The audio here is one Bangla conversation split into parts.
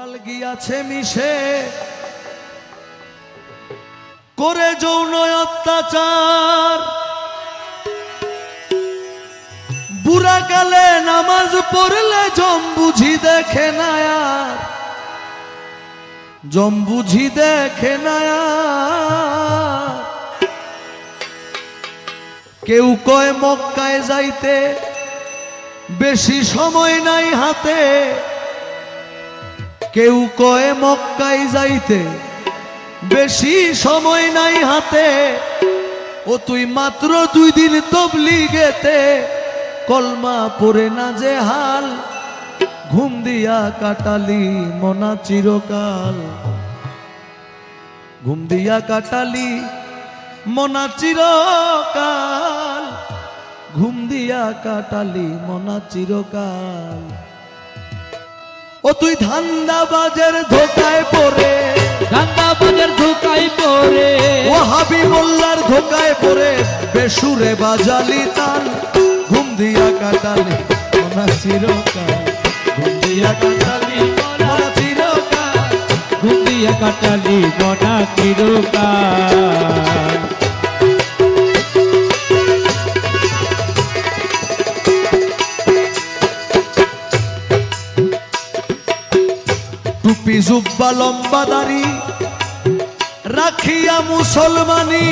কাল গিয়াছে মিশে করে যৌন অত্যাচার, বুড়া কালে নামাজ পড়লে জম বুঝি দেখে না আর, জম বুঝি দেখে না আর। কেউ কয় মক্কায় যাইতে বেশি সময় নাই হাতে, কেউ কয় মক্কায় যাইতে বেশি সময় নাই হাতে। ও তুই মাত্র 2 দিন তবলিগেতে কলমা পড়ে না যে হাল, ঘুম দিয়া কাটালি মনা চিরকাল, ঘুম দিয়া কাটালি মনা চিরকাল, ঘুম দিয়া কাটালি মনা চিরকাল। ও তুই ধান্দাবাজের ধোকায় পড়ে, ধান্দাবাজের ধোকায় পড়ে, ওয়াহাবি মোল্লার ধোকায় পড়ে বেসুরে বাজালি তাল, ঘুম দিয়া কাটালি মনা চিরকাল, ঘুম দিয়া কাটালি মনা চিরকাল, ঘুম দিয়া কাটালি মনা চিরকাল। টুপি জুব্বা লম্বা দাড়ি রাখিয়া মুসলমানি,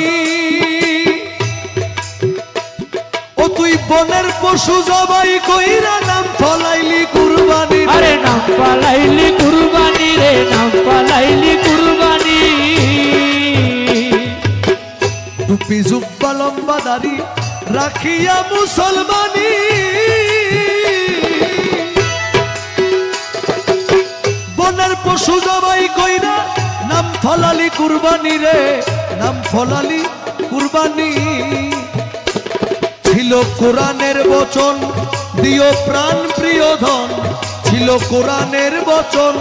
ও তুই বনের পশু জবাই কইরা নাম ফলাইলি কুরবানি। আরে নাম পালাইলি কুরবানি রে, নাম পালাইলি কুরবানি। টুপি জুব্বা লম্বা দাড়ি রাখিয়া মুসলমানি, বনের পশু জবাই কইরা নাম ফলালি কুরবানি রে, নাম ফলালি কুরবানি। ছিল কোরআনের বচন দিও প্রাণ প্রিয় ধন, ছিল কোরআনের বচন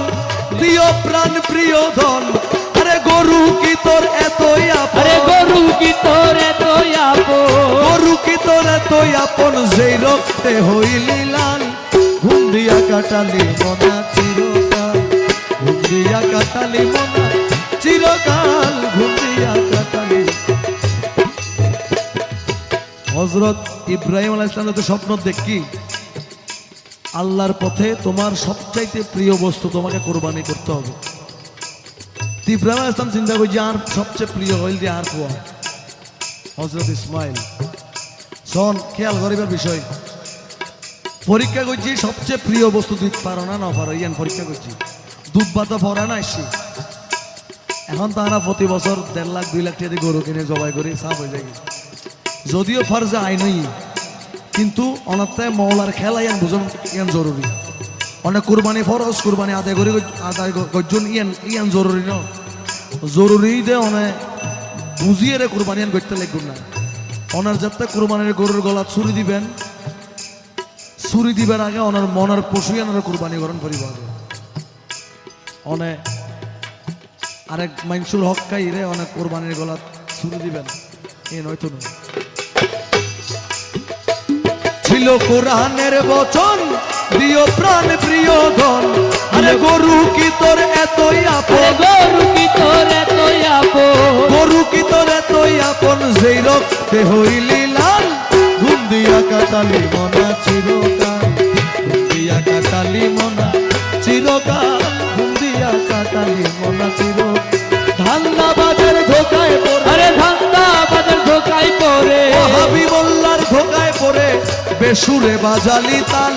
দিও প্রাণ প্রিয় ধন। আরে গরু কি তোর এতই আপন, আরে গরু কি তোর এতই আপন, গরু কি তোর এতই আপন, যেই রক্তে হইলি লাল, ঘুম দিয়া কাটালি মনা চিরকাল, ঘুম দিয়া কাটালি মনা চিরকাল, ঘুম দিয়া কাটালি। হযরত ইব্রাহিম আলাইহিস সালাম তো স্বপ্ন দেখি আল্লাহর পথে তোমার সবচাইতে প্রিয় বস্তু তোমাকে কোরবানি করতে হবে। ইব্রাহিম আলাইহিস সালাম চিন্তা করছি আর সবচেয়ে প্রিয় হইল যে আর কোয়া হযরত ইসমাইল। শোন খেয়াল করিবার বিষয়, পরীক্ষা করছি সবচেয়ে প্রিয় বস্তু তুই পারো না না পারো, ইয়ান পরীক্ষা করছি দুব্বা তো পড়া না এসছি। এখন তারা প্রতি বছর 1.5 লাখ 2 লাখ টাকা দিয়ে গরু কিনে জবাই করে সাফ হয়ে যায়, যদিও ফরজে আইনই কিন্তু অনাত্মায় মওলার খেলা ইয়ান বুঝুন ইয়ান জরুরি। অনেক কুরবানি ফরজ, কুরবানি আদায় করে আদায় করছেন ইয়ান ইয়ান জরুরি ন, জরুরি দে অনেক বুঝিয়ে রে কুরবানি ইয়ান করতে লাগবে না। অনার যাত্রা কুরবানির গরুর গলা ছুরি দিবেন, ছুরি দিবার আগে ওনার মনের পশু ইয়ানোর কুরবানি করেন পরিবার অনেক আরেক মাইনসুর হক খাই রে অনেক কুরবানির গলা ছুরি দিবেন এ নয়তো নয়। ছিল কোরআনের বচন দিও প্রাণ প্রিয় ধন, আরে গরু কি তোর এতই আপন, গরু কি তোর এতই আপন, গরু কি তোর এতই আপন, যেই রক্তে হইলি লাল, ঘুম দিয়া কাটালি মনা চিরকাল, ঘুম দিয়া কাটালি মনা চিরকাল, ঘুম দিয়া কাটালি মনা চিরকাল। ধান্দাবাজের ধোকায় পড়ে, আরে ধান্দাবাজের ধোকায় পড়ে, ওয়াহাবি মোল্লার ধোকায় পড়ে বেসুরে বাজালি তাল,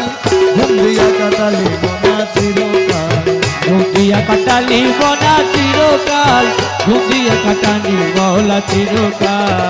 ঘুম দিয়া কাটালি মনা চিরকাল, ঘুম দিয়া কাটালি মনা চিরকাল, ঘুম দিয়া কাটালি মওলা চিরকাল।